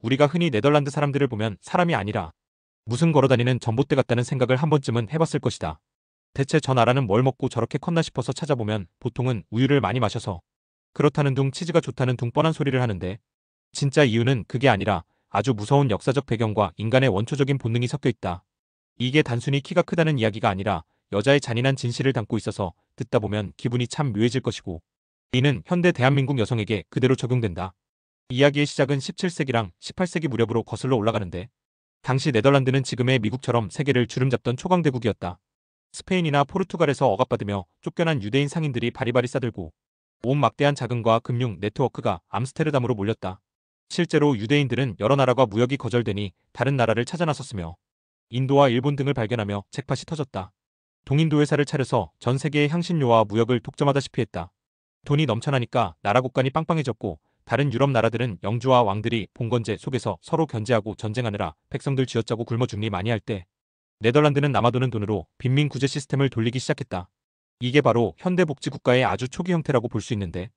우리가 흔히 네덜란드 사람들을 보면 사람이 아니라 무슨 걸어다니는 전봇대 같다는 생각을 한 번쯤은 해봤을 것이다. 대체 저 나라는 뭘 먹고 저렇게 컸나 싶어서 찾아보면 보통은 우유를 많이 마셔서 그렇다는 둥 치즈가 좋다는 둥 뻔한 소리를 하는데 진짜 이유는 그게 아니라 아주 무서운 역사적 배경과 인간의 원초적인 본능이 섞여 있다. 이게 단순히 키가 크다는 이야기가 아니라 여자의 잔인한 진실을 담고 있어서 듣다 보면 기분이 참 묘해질 것이고 이는 현대 대한민국 여성에게 그대로 적용된다. 이야기의 시작은 17세기랑 18세기 무렵으로 거슬러 올라가는데 당시 네덜란드는 지금의 미국처럼 세계를 주름잡던 초강대국이었다. 스페인이나 포르투갈에서 억압받으며 쫓겨난 유대인 상인들이 바리바리 싸들고 온 막대한 자금과 금융 네트워크가 암스테르담으로 몰렸다. 실제로 유대인들은 여러 나라가 무역이 거절되니 다른 나라를 찾아 나섰으며 인도와 일본 등을 발견하며 잭팟이 터졌다. 동인도 회사를 차려서 전 세계의 향신료와 무역을 독점하다시피 했다. 돈이 넘쳐나니까 나라 곳간이 빵빵해졌고 다른 유럽 나라들은 영주와 왕들이 봉건제 속에서 서로 견제하고 전쟁하느라 백성들 쥐어짜고 굶어 죽니 많이 할 때 네덜란드는 남아도는 돈으로 빈민 구제 시스템을 돌리기 시작했다. 이게 바로 현대복지국가의 아주 초기 형태라고 볼 수 있는데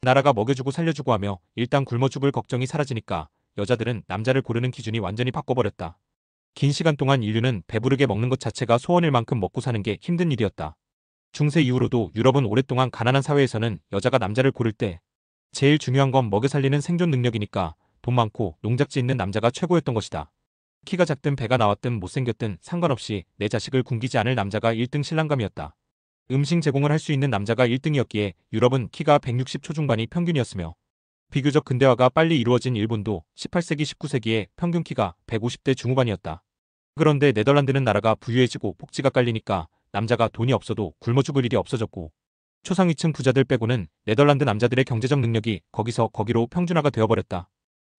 나라가 먹여주고 살려주고 하며 일단 굶어 죽을 걱정이 사라지니까 여자들은 남자를 고르는 기준이 완전히 바꿔버렸다. 긴 시간 동안 인류는 배부르게 먹는 것 자체가 소원일 만큼 먹고 사는 게 힘든 일이었다. 중세 이후로도 유럽은 오랫동안 가난한 사회에서는 여자가 남자를 고를 때 제일 중요한 건 먹여 살리는 생존 능력이니까 돈 많고 농작지 있는 남자가 최고였던 것이다. 키가 작든 배가 나왔든 못생겼든 상관없이 내 자식을 굶기지 않을 남자가 1등 신랑감이었다. 음식 제공을 할 수 있는 남자가 1등이었기에 유럽은 키가 160 초중반이 평균이었으며 비교적 근대화가 빨리 이루어진 일본도 18세기 19세기에 평균 키가 150대 중후반이었다. 그런데 네덜란드는 나라가 부유해지고 복지가 깔리니까 남자가 돈이 없어도 굶어 죽을 일이 없어졌고 초상위층 부자들 빼고는 네덜란드 남자들의 경제적 능력이 거기서 거기로 평준화가 되어버렸다.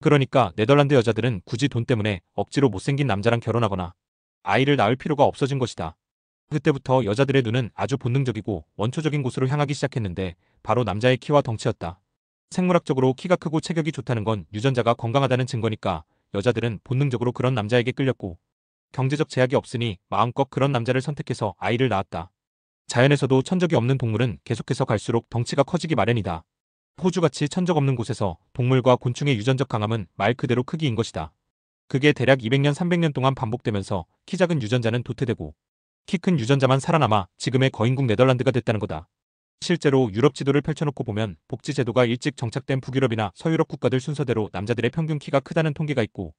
그러니까 네덜란드 여자들은 굳이 돈 때문에 억지로 못생긴 남자랑 결혼하거나 아이를 낳을 필요가 없어진 것이다. 그때부터 여자들의 눈은 아주 본능적이고 원초적인 곳으로 향하기 시작했는데 바로 남자의 키와 덩치였다. 생물학적으로 키가 크고 체격이 좋다는 건 유전자가 건강하다는 증거니까 여자들은 본능적으로 그런 남자에게 끌렸고 경제적 제약이 없으니 마음껏 그런 남자를 선택해서 아이를 낳았다. 자연에서도 천적이 없는 동물은 계속해서 갈수록 덩치가 커지기 마련이다. 호주같이 천적 없는 곳에서 동물과 곤충의 유전적 강함은 말 그대로 크기인 것이다. 그게 대략 200년 300년 동안 반복되면서 키 작은 유전자는 도태되고 키 큰 유전자만 살아남아 지금의 거인국 네덜란드가 됐다는 거다. 실제로 유럽 지도를 펼쳐놓고 보면 복지 제도가 일찍 정착된 북유럽이나 서유럽 국가들 순서대로 남자들의 평균 키가 크다는 통계가 있고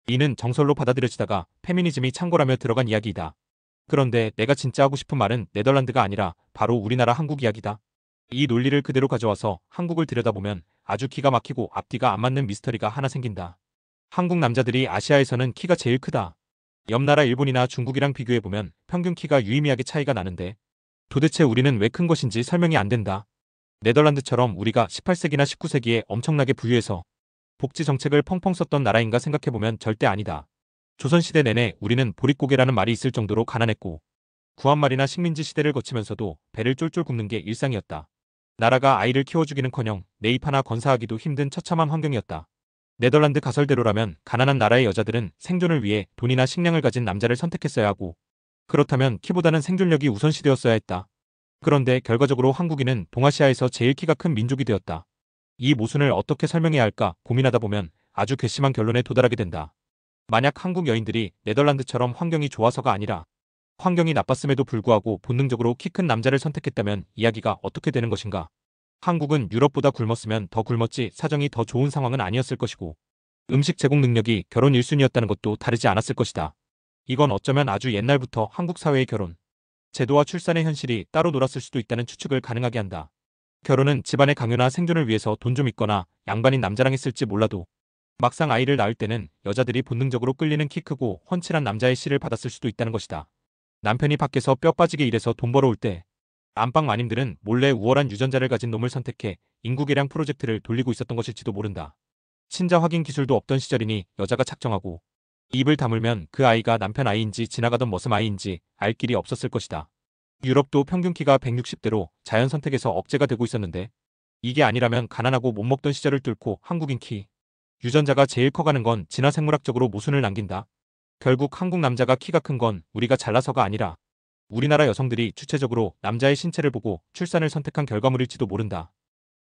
이는 정설로 받아들여지다가 페미니즘이 창궐하며 들어간 이야기이다. 그런데 내가 진짜 하고 싶은 말은 네덜란드가 아니라 바로 우리나라 한국 이야기다. 이 논리를 그대로 가져와서 한국을 들여다보면 아주 기가 막히고 앞뒤가 안 맞는 미스터리가 하나 생긴다. 한국 남자들이 아시아에서는 키가 제일 크다. 옆 나라 일본이나 중국이랑 비교해보면 평균 키가 유의미하게 차이가 나는데 도대체 우리는 왜 큰 것인지 설명이 안 된다. 네덜란드처럼 우리가 18세기나 19세기에 엄청나게 부유해서 복지 정책을 펑펑 썼던 나라인가 생각해보면 절대 아니다. 조선시대 내내 우리는 보릿고개라는 말이 있을 정도로 가난했고 구한말이나 식민지 시대를 거치면서도 배를 쫄쫄 굽는 게 일상이었다. 나라가 아이를 키워주기는커녕 내입 하나 건사하기도 힘든 처참한 환경이었다. 네덜란드 가설대로라면 가난한 나라의 여자들은 생존을 위해 돈이나 식량을 가진 남자를 선택했어야 하고 그렇다면 키보다는 생존력이 우선시되었어야 했다. 그런데 결과적으로 한국인은 동아시아에서 제일 키가 큰 민족이 되었다. 이 모순을 어떻게 설명해야 할까 고민하다 보면 아주 괘씸한 결론에 도달하게 된다. 만약 한국 여인들이 네덜란드처럼 환경이 좋아서가 아니라 환경이 나빴음에도 불구하고 본능적으로 키 큰 남자를 선택했다면 이야기가 어떻게 되는 것인가? 한국은 유럽보다 굶었으면 더 굶었지 사정이 더 좋은 상황은 아니었을 것이고 음식 제공 능력이 결혼 1순위였다는 것도 다르지 않았을 것이다. 이건 어쩌면 아주 옛날부터 한국 사회의 결혼, 제도와 출산의 현실이 따로 놀았을 수도 있다는 추측을 가능하게 한다. 결혼은 집안의 강요나 생존을 위해서 돈 좀 있거나 양반인 남자랑 했을지 몰라도 막상 아이를 낳을 때는 여자들이 본능적으로 끌리는 키 크고 훤칠한 남자의 씨를 받았을 수도 있다는 것이다. 남편이 밖에서 뼈 빠지게 일해서 돈 벌어올 때 안방 마님들은 몰래 우월한 유전자를 가진 놈을 선택해 인구 개량 프로젝트를 돌리고 있었던 것일지도 모른다. 친자 확인 기술도 없던 시절이니 여자가 작정하고 입을 다물면 그 아이가 남편 아이인지 지나가던 머슴 아이인지 알 길이 없었을 것이다. 유럽도 평균 키가 160대로 자연 선택에서 억제가 되고 있었는데 이게 아니라면 가난하고 못 먹던 시절을 뚫고 한국인 키 유전자가 제일 커가는 건 진화 생물학적으로 모순을 남긴다. 결국 한국 남자가 키가 큰 건 우리가 잘나서가 아니라 우리나라 여성들이 주체적으로 남자의 신체를 보고 출산을 선택한 결과물일지도 모른다.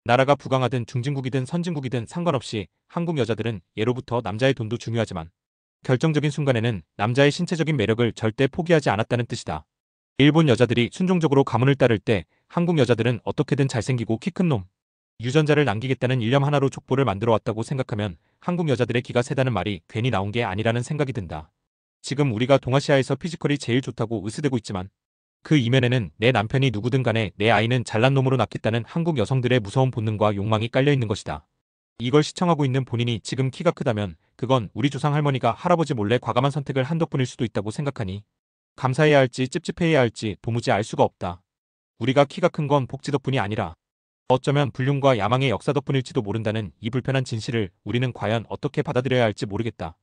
나라가 부강하든 중진국이든 선진국이든 상관없이 한국 여자들은 예로부터 남자의 돈도 중요하지만 결정적인 순간에는 남자의 신체적인 매력을 절대 포기하지 않았다는 뜻이다. 일본 여자들이 순종적으로 가문을 따를 때 한국 여자들은 어떻게든 잘생기고 키 큰 놈, 유전자를 남기겠다는 일념 하나로 족보를 만들어 왔다고 생각하면 한국 여자들의 기가 세다는 말이 괜히 나온 게 아니라는 생각이 든다. 지금 우리가 동아시아에서 피지컬이 제일 좋다고 으스대고 있지만 그 이면에는 내 남편이 누구든 간에 내 아이는 잘난 놈으로 낳겠다는 한국 여성들의 무서운 본능과 욕망이 깔려 있는 것이다. 이걸 시청하고 있는 본인이 지금 키가 크다면 그건 우리 조상 할머니가 할아버지 몰래 과감한 선택을 한 덕분일 수도 있다고 생각하니 감사해야 할지 찝찝해야 할지 도무지 알 수가 없다. 우리가 키가 큰 건 복지 덕분이 아니라 어쩌면 불륜과 야망의 역사 덕분일지도 모른다는 이 불편한 진실을 우리는 과연 어떻게 받아들여야 할지 모르겠다.